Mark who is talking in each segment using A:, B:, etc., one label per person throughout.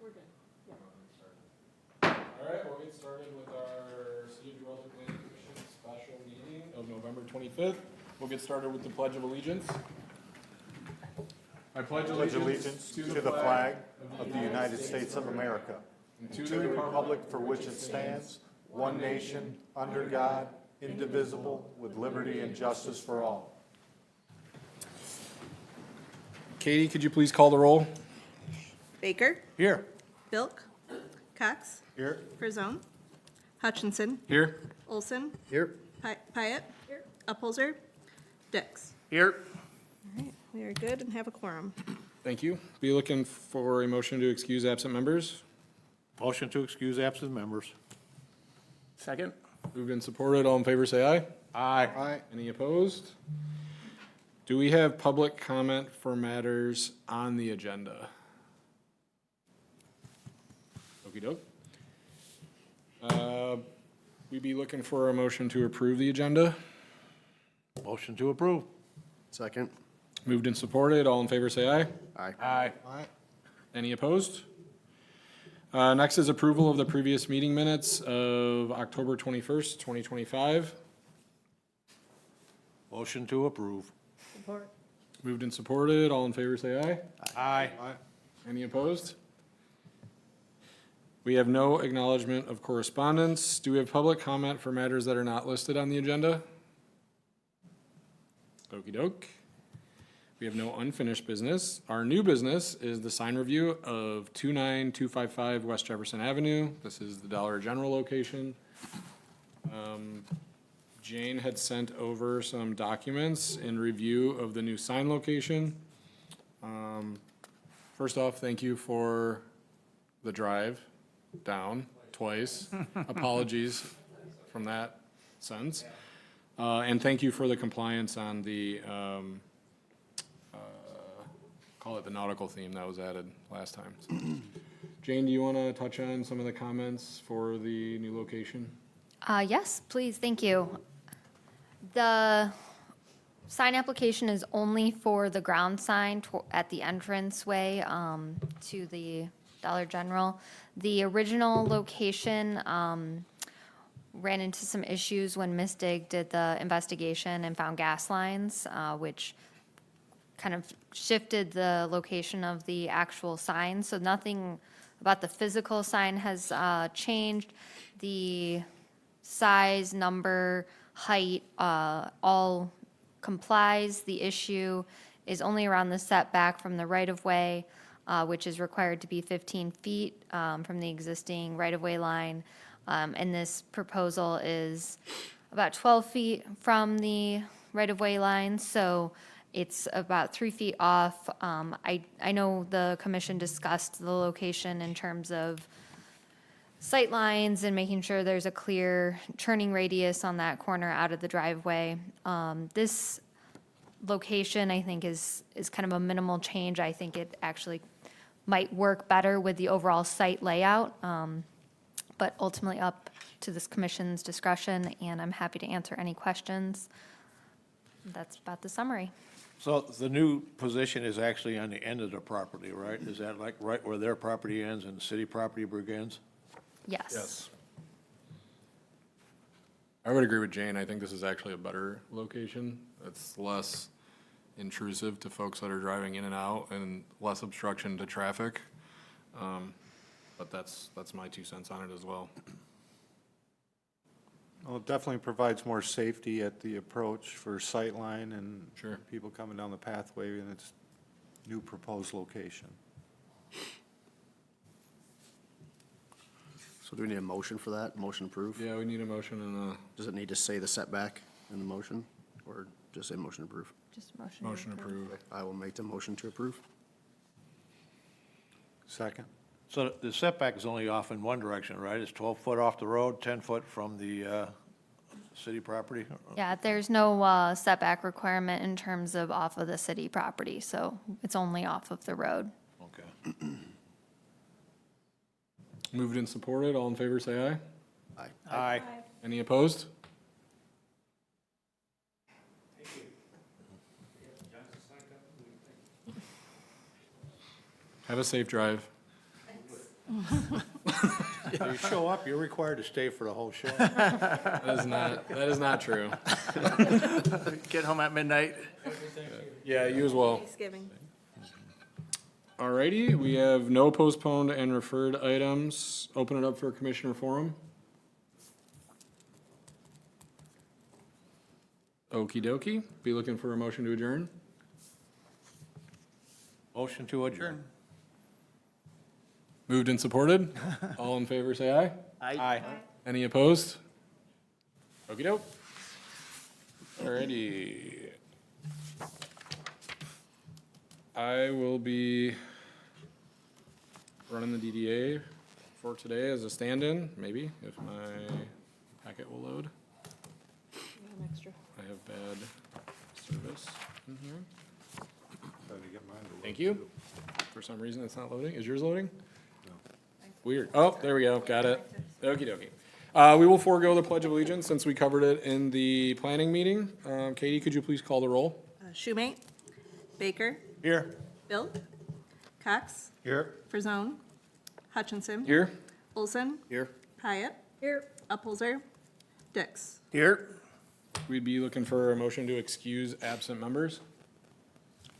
A: All right, we'll get started with our City of Gibraltar Planning Commission special meeting of November 25th. We'll get started with the Pledge of Allegiance. I pledge allegiance
B: to the flag of the United States of America, and to the republic for which it stands, one nation, under God, indivisible, with liberty and justice for all.
A: Katie, could you please call the roll?
C: Baker,
B: Here.
C: Bilk, Cox,
B: Here.
C: Frizone, Hutchinson,
A: Here.
C: Olson,
B: Here.
C: Pyatt, Upholzer, Dix.
B: Here.
C: All right, we are good and have a quorum.
A: Thank you. Be looking for a motion to excuse absent members.
B: Motion to excuse absent members.
A: Second. Moved and supported. All in favor, say aye.
B: Aye.
A: Any opposed? Do we have public comment for matters on the agenda? Okey-doke. We'd be looking for a motion to approve the agenda.
B: Motion to approve.
D: Second.
A: Moved and supported. All in favor, say aye.
D: Aye.
B: Aye.
A: Any opposed? Next is approval of the previous meeting minutes of October 21st, 2025.
B: Motion to approve.
A: Moved and supported. All in favor, say aye.
B: Aye.
A: Any opposed? We have no acknowledgement of correspondence. Do we have public comment for matters that are not listed on the agenda? Okey-doke. We have no unfinished business. Our new business is the sign review of 29255 West Jefferson Avenue. This is the Dollar General location. Jane had sent over some documents in review of the new sign location. First off, thank you for the drive down twice. Apologies from that sense. And thank you for the compliance on the, call it the nautical theme that was added last time. So, Jane, do you want to touch on some of the comments for the new location?
E: Yes, please, thank you. The sign application is only for the ground sign at the entranceway to the Dollar General. The original location ran into some issues when Ms. Digg did the investigation and found gas lines, which kind of shifted the location of the actual sign. So nothing about the physical sign has changed. The size, number, height, all complies. The issue is only around the setback from the right-of-way, which is required to be 15 feet from the existing right-of-way line. And this proposal is about 12 feet from the right-of-way line, so it's about 3 feet off. I know the commission discussed the location in terms of sight lines and making sure there's a clear turning radius on that corner out of the driveway. This location, I think, is kind of a minimal change. I think it actually might work better with the overall site layout, but ultimately up to this commission's discretion, and I'm happy to answer any questions. That's about the summary.
F: So the new position is actually on the end of the property, right? Is that like right where their property ends and the city property begins?
E: Yes.
A: I would agree with Jane. I think this is actually a better location. It's less intrusive to folks that are driving in and out and less obstruction to traffic. But that's my 2 cents on it as well.
B: Well, it definitely provides more safety at the approach for sightline and
A: Sure.
B: people coming down the pathway in its new proposed location.
D: So do we need a motion for that? Motion approved?
A: Yeah, we need a motion and a
D: Does it need to say the setback in the motion, or just say motion approved?
E: Just a motion. to
A: motion
E: approve.
A: approved.
D: I will make the motion to approve.
B: Second.
F: So the setback is only off in one direction, right? It's 12 foot off the road, 10 foot from the city property?
E: Yeah, there's no setback requirement in terms of off of the city property, so it's only off of the road.
F: Okay.
A: Moved and supported. All in favor, say aye.
D: Aye.
F: Aye.
A: Any opposed? Have a safe drive.
F: You show up, you're required to stay for the whole show.
A: That is not true.
G: Get home at midnight.
A: Yeah, you as well.
C: Thanksgiving.
A: Alrighty, we have no postponed and referred items. Open it up for Commissioner Forum. Okey dokey. Be looking for a motion to adjourn.
F: Motion to adjourn.
A: Moved and supported. All in favor, say aye.
F: Aye.
A: Any opposed? Okey doke. Alrighty. I will be running the DDA for today as a stand-in, maybe, if my packet will load.
C: An extra.
A: I have bad service in here. Thank you. For some reason, it's not loading. Is yours loading? Weird. Oh, there we go. Got it. Okey dokey. We will forego the Pledge of Allegiance since we covered it in the planning meeting. Katie, could you please call the roll?
C: Schumate, Baker,
F: Here.
C: Bilk, Cox,
B: Here.
C: Frazone, Hutchinson,
A: Here?
C: Olson,
A: Here.
C: Hyatt. Here. Upholzer, Dix.
G: Here.
A: We'd be looking for a motion to excuse absent members.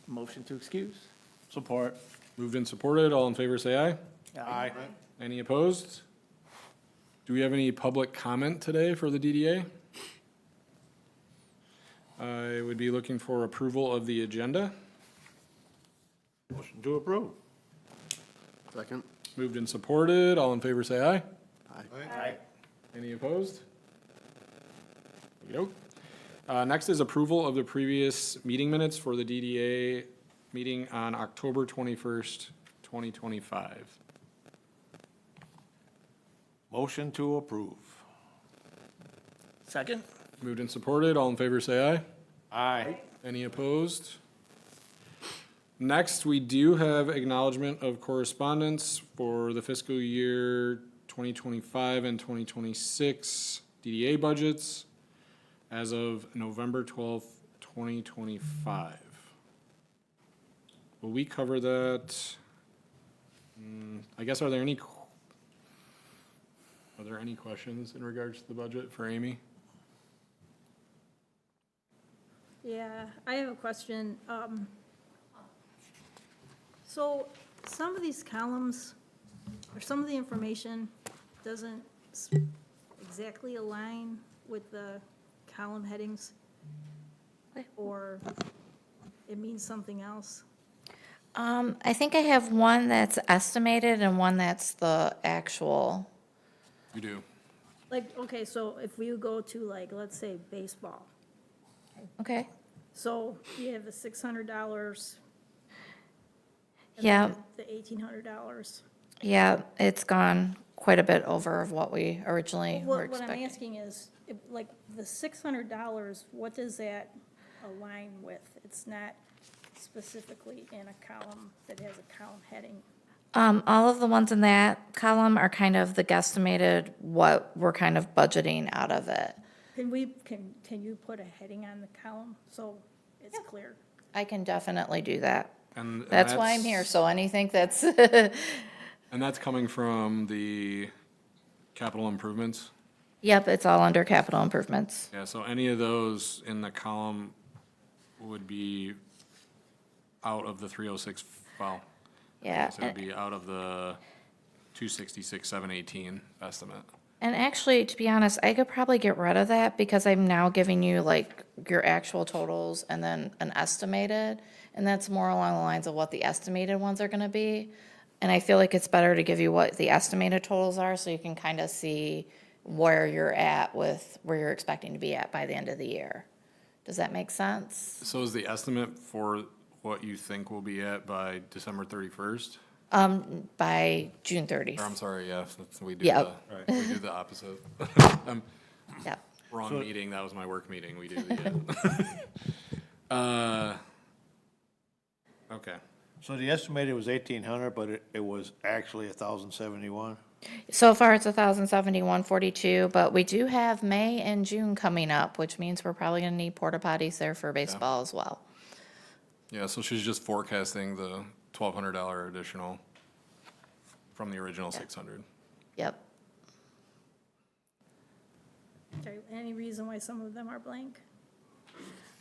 G: Motion to excuse. Support.
A: Moved and supported. All in favor, say aye.
G: Aye.
A: Any opposed? Do we have any public comment today for the DDA? I would be looking for approval of the agenda.
F: Motion to approve.
D: Second?
A: Moved and supported. All in favor, say aye.
G: Aye.
A: Any opposed? Okey-doke. Next is approval of the previous meeting minutes for the DDA meeting on October 21st, 2025.
F: Motion to approve.
G: Second.
A: Moved and supported. All in favor, say aye.
F: Aye.
A: Any opposed? Next, we do have acknowledgement of correspondence for the fiscal year 2025 and 2026 DDA budgets as of November 12th, 2025. Will we cover that? I guess, are there any questions in regards to the budget for Amy?
H: Yeah, I have a question. So some of these columns, or some of the information doesn't exactly align with the column headings, or it means something else.
I: I think I have one that's estimated and one that's the actual.
A: You do.
H: Like, okay, so if we go to like, let's say baseball,
I: Okay.
H: so you have the $600. and
I: Yeah.
H: then the $1,800.
I: Yeah, it's gone quite a bit over of what we originally were
H: What I'm
I: expecting.
H: asking is, like, the $600, what does that align with? It's not specifically in a column that has a column heading.
I: All of the ones in that column are kind of the guesstimated, what we're kind of budgeting out of it.
H: Can you put a heading on the column so it's clear?
I: I can definitely do that.
A: And
I: That's why I'm here, so anything that's,
A: And that's coming from the capital improvements?
I: yep, it's all under capital improvements.
A: Yeah, so any of those in the column would be out of the 306 file.
I: Yeah.
A: So it'd be out of the 266, 718 estimate.
I: And actually, to be honest, I could probably get rid of that because I'm now giving you like your actual totals and then an estimated. And that's more along the lines of what the estimated ones are gonna be. And I feel like it's better to give you what the estimated totals are so you can kind of see where you're at with where you're expecting to be at by the end of the year. Does that make sense?
A: So is the estimate for what you think we'll be at by December 31st?
I: By June 30th.
A: Or I'm sorry, yeah, we do
I: Yep.
A: we do the opposite.
I: Yep.
A: Wrong meeting, that was my work meeting, we do the, okay.
F: So the estimated was 1,800, but it was actually 1,071?
I: So far, it's 1,071.42, but we do have May and June coming up, which means we're probably gonna need porta potties there for baseball as well.
A: Yeah, so she's just forecasting the $1,200 additional. from the original 600.
I: Yep.
H: Okay, any reason why some of them are blank?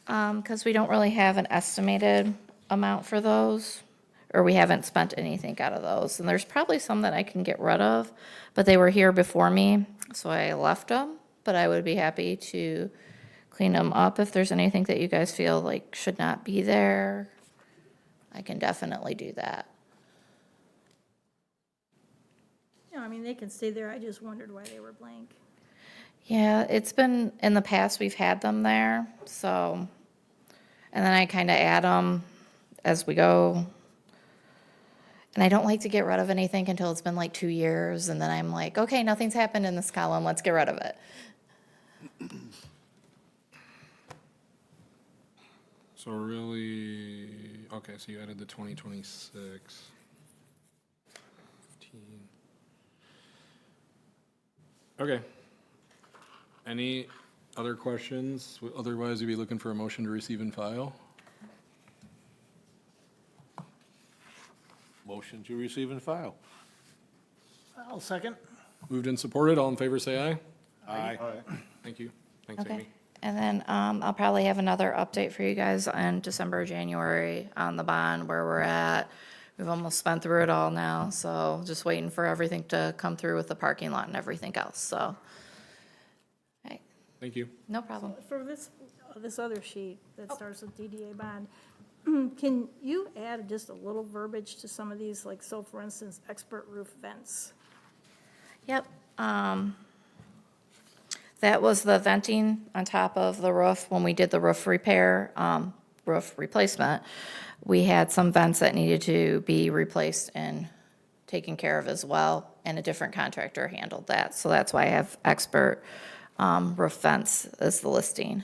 I: Because we don't really have an estimated amount for those, or we haven't spent anything out of those. And there's probably some that I can get rid of, but they were here before me, so I left them. But I would be happy to clean them up if there's anything that you guys feel like should not be there. I can definitely do that.
H: No, I mean, they can stay there, I just wondered why they were blank.
I: Yeah, it's been, in the past, we've had them there, so, and then I kind of add them as we go. And I don't like to get rid of anything until it's been like 2 years, and then I'm like, okay, nothing's happened in this column, let's get rid of it.
A: So really, okay, so you added the 2026. 15. Okay. Any other questions? Otherwise, we'd be looking for a motion to receive and file.
F: Motion to receive and file.
G: I'll second.
A: Moved and supported, all in favor say aye.
F: Aye.
A: Thank you. Thanks,
I: Okay.
A: Amy.
I: And then I'll probably have another update for you guys in December, January on the bond, where we're at. We've almost spent through it all now, so just waiting for everything to come through with the parking lot and everything else, so. Hey,
A: Thank you.
I: no problem.
H: For this other sheet that starts with DDA bond, can you add just a little verbiage to some of these, like, so for instance, expert roof vents?
I: Yep. That was the venting on top of the roof when we did the roof repair, roof replacement. We had some vents that needed to be replaced and taken care of as well, and a different contractor handled that. So that's why I have expert roof vents as the listing.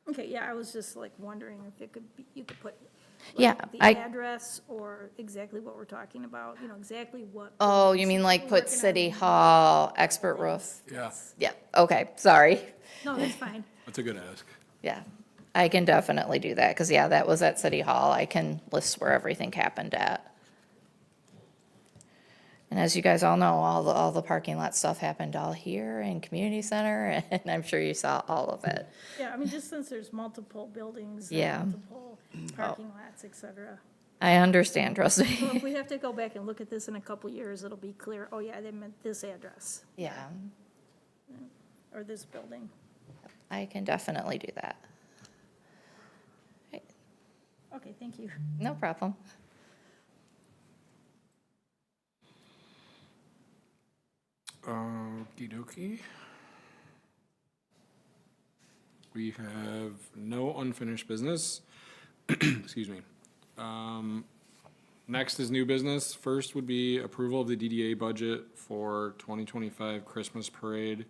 H: Okay, yeah, I was just like wondering if it could be, you could put
I: Yeah,
H: like, the
I: I-
H: address or exactly what we're talking about, you know, exactly what.
I: Oh, you mean like put
H: Working on-
I: City Hall, expert roof?
A: Yeah,
I: Yeah, okay, sorry.
H: No, that's fine.
A: that's a good ask.
I: Yeah, I can definitely do that, because yeah, that was at City Hall. I can list where everything happened at. And as you guys all know, all the parking lot stuff happened all here in Community Center, and I'm sure you saw all of it.
H: Yeah, I mean, just since there's multiple buildings
I: Yeah.
H: and multiple parking lots, et cetera.
I: I understand, trust
H: So
I: me.
H: if we have to go back and look at this in a couple years, it'll be clear, oh yeah, they meant this address
I: Yeah,
H: or this building.
I: I can definitely do that. Right,
H: Okay, thank you.
I: no problem.
A: Okey-dokey. We have no unfinished business. Excuse me. Next is new business. First would be approval of the DDA budget for 2025 Christmas parade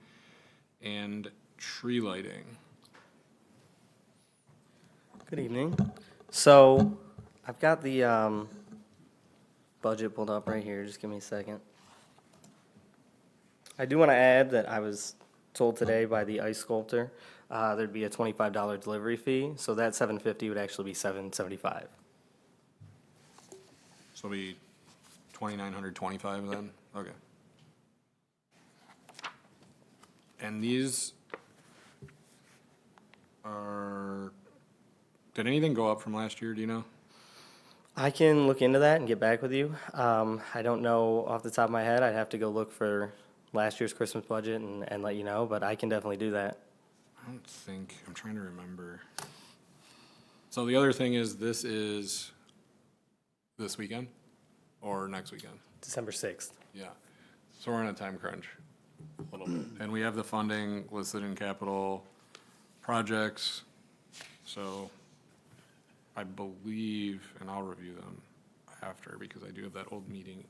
A: and tree lighting.
J: Good evening. So I've got the budget pulled up right here. Just give me a second. I do want to add that I was told today by the ice sculptor there'd be a $25 delivery fee, so that $750 would actually be $775.
A: So it'll be 2,925 then? Okay. And these are, did anything go up from last year, do you know?
J: I can look into that and get back with you. I don't know off the top of my head. I'd have to go look for last year's Christmas budget and let you know, but I can definitely do that.
A: I don't think, I'm trying to remember. So the other thing is, this is this weekend or next weekend?
J: December 6th.
A: Yeah. So we're on a time crunch a little bit. And we have the funding listed in capital projects. So I believe, and I'll review them after because I do have that old meeting.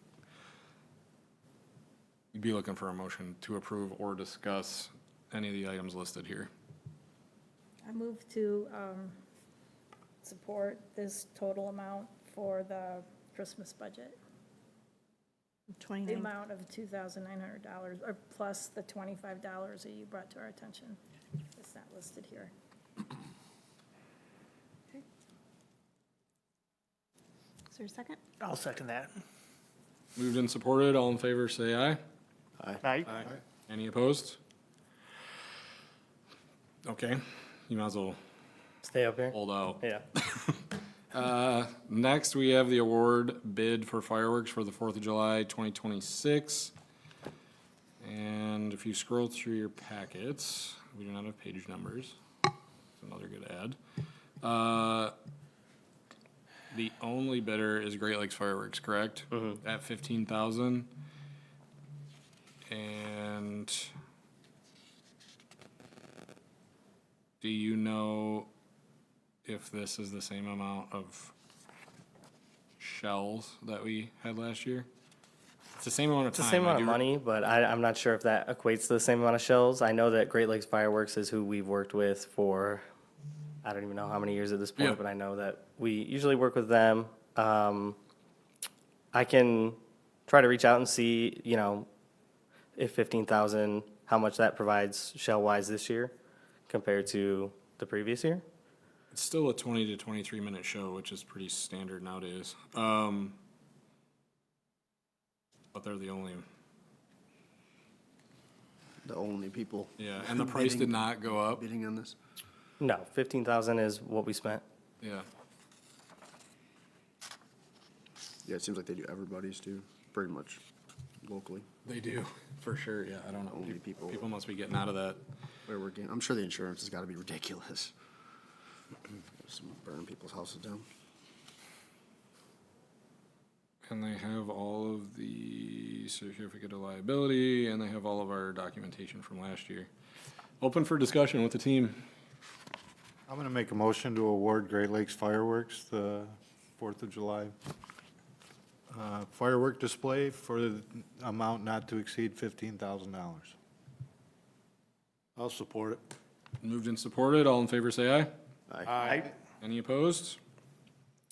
A: You'd be looking for a motion to approve or discuss any of the items listed here.
H: I move to support this total amount for the Christmas budget. The
C: 29.
H: amount of $2,900, or plus the $25 that you brought to our attention. It's not listed here.
C: Is there a second?
G: I'll second that.
A: Moved and supported, all in favor, say aye.
G: Aye.
A: Any opposed? Okay, you might as well
J: Stay up here?
A: hold out.
J: Yeah.
A: Next, we have the award bid for fireworks for the 4th of July, 2026. And if you scroll through your packets, we do not have page numbers. That's another good ad. The only bidder is Great Lakes Fireworks, correct? At 15,000. And do you know if this is the same amount of shells that we had last year? It's the same amount of
J: It's
A: time.
J: the same
A: I
J: amount of
A: do-
J: money, but I'm not sure if that equates to the same amount of shells. I know that Great Lakes Fireworks is who we've worked with for, I don't even know how many years at this point,
A: Yeah.
J: but I know that we usually work with them. I can try to reach out and see, you know, if 15,000, how much that provides shell-wise this year compared to the previous year.
A: It's still a 20 to 23 minute show, which is pretty standard nowadays. But they're the only,
D: The only people.
A: yeah, and the price did
D: bidding-
A: not go up.
D: Bidding on this.
J: No, 15,000 is what we spent.
A: Yeah.
D: Yeah, it seems like they do everybody's too, pretty much locally.
A: They do, for sure, yeah, I don't know.
D: Only people-
A: People must be getting out of that.
D: Where we're getting, I'm sure the insurance has gotta be ridiculous. Some burn people's houses down.
A: And they have all of the certificate of liability, and they have all of our documentation from last year. Open for discussion with the team.
B: I'm going to make a motion to award Great Lakes Fireworks the 4th of July firework display for the amount not to exceed $15,000.
F: I'll support it.
A: Moved and supported, all in favor say aye.
F: Aye.
A: Any opposed?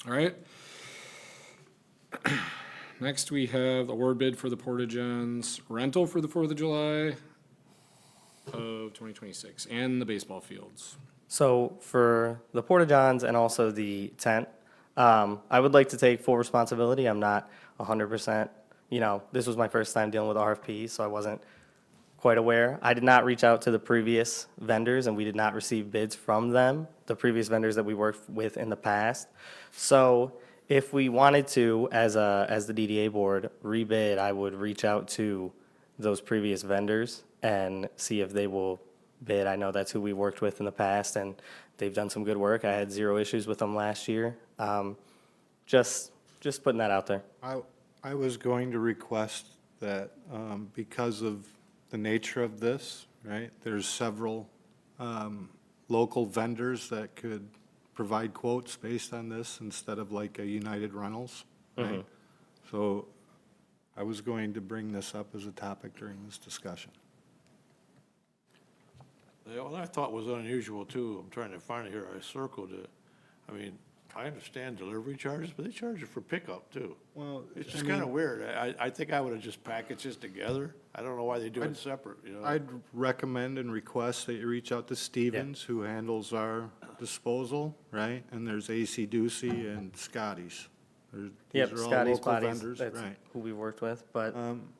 A: All right. Next, we have the award bid for the Porta-Johns rental for the 4th of July of 2026, and the baseball fields.
J: So for the Porta-Johns and also the tent, I would like to take full responsibility. I'm not 100%, you know, this was my first time dealing with RFPs, so I wasn't quite aware. I did not reach out to the previous vendors, and we did not receive bids from them, the previous vendors that we worked with in the past. So if we wanted to, as the DDA board, rebid, I would reach out to those previous vendors and see if they will bid. I know that's who we worked with in the past, and they've done some good work. I had 0 issues with them last year. Just putting that out there.
B: I was going to request that because of the nature of this, right, there's several local vendors that could provide quotes based on this instead of like a United Rentals, right? So I was going to bring this up as a topic during this discussion.
F: What I thought was unusual too, I'm trying to find it here, I circled it. I mean, I understand delivery charges, but they charge you for pickup too.
B: Well,
F: It's just kind of weird. I think I would have just packaged this together. I don't know why they do it separate, you know?
B: I'd recommend and request that you reach out to Stevens, who handles our disposal, right? And there's AC Ducey and Scotty's. These
J: Yep,
B: are all
J: Scotty's
B: local
J: Bodies,
B: vendors,
J: that's
B: right.
J: who we worked with, but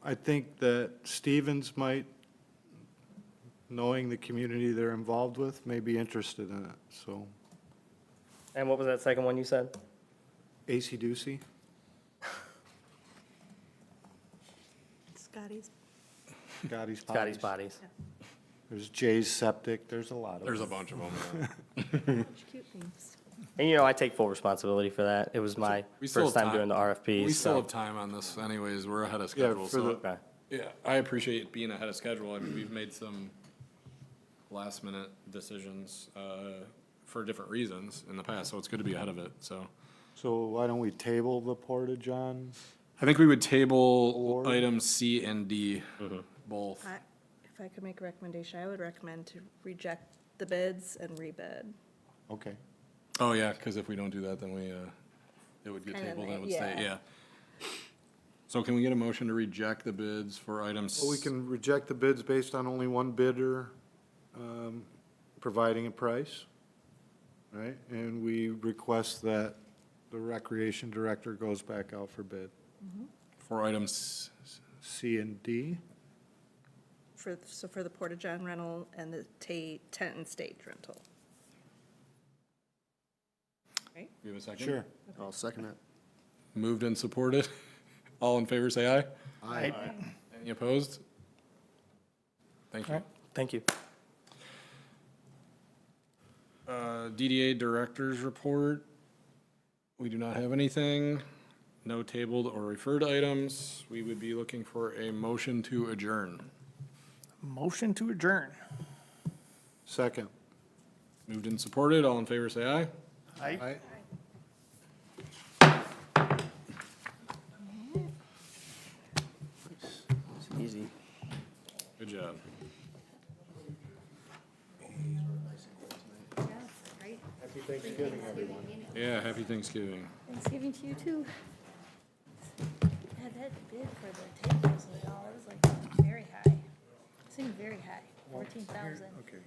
B: I think that Stevens might, knowing the community they're involved with, may be interested in it, so.
J: and what was that second one you said?
B: AC Ducey?
C: Scotty's.
B: Scotty's
J: Scotty's
B: Bodies.
J: Bodies.
B: There's Jay's Septic, there's a lot of them.
A: There's a bunch of them.
C: Cute names.
J: And, you know, I take full responsibility for that. It was my
A: We still
J: first
A: have
J: time doing the RFPs,
A: We still
J: so.
A: have time on this anyways, we're ahead of
B: Yeah,
A: schedule,
B: for
A: so.
B: the-
J: Okay.
A: Yeah, I appreciate being ahead of schedule. I mean, we've made some last minute decisions, for different reasons in the past, so it's good to be ahead of it, so.
B: So why don't we table the Porta-John?
A: I think we would table
B: Award?
A: items C and D, both.
C: If I could make a recommendation, I would recommend to reject the bids and rebid.
B: Okay.
A: Oh, yeah, because if we don't do that, then we, it would get
C: Kinda
A: tabled and it would
C: late,
A: stay,
C: yeah.
A: yeah. So can we get a motion to reject the bids for items?
B: Well, we can reject the bids based on only one bidder providing a price, right? And we request that the recreation director goes back out for bid.
A: For items,
B: C and D.
C: For the Porta-John rental and the tent and stage rental. Right?
A: we have a second?
B: Sure.
D: I'll second it.
A: Moved and supported. All in favor, say aye.
D: Aye.
A: Any opposed? Thank you.
J: Thank you.
A: DDA Director's Report. We do not have anything. No tabled or referred items. We would be looking for a motion to adjourn.
G: Motion to adjourn.
B: Second.
A: Moved and supported. All in favor, say aye.
G: Aye.
D: It's easy.
A: Good job.
B: Happy Thanksgiving, everyone.
A: Yeah, happy Thanksgiving.
H: Thanksgiving to you too. Yeah, that bid for the $10,000 was like very high. Seemed very high, 14,000.
B: Okay.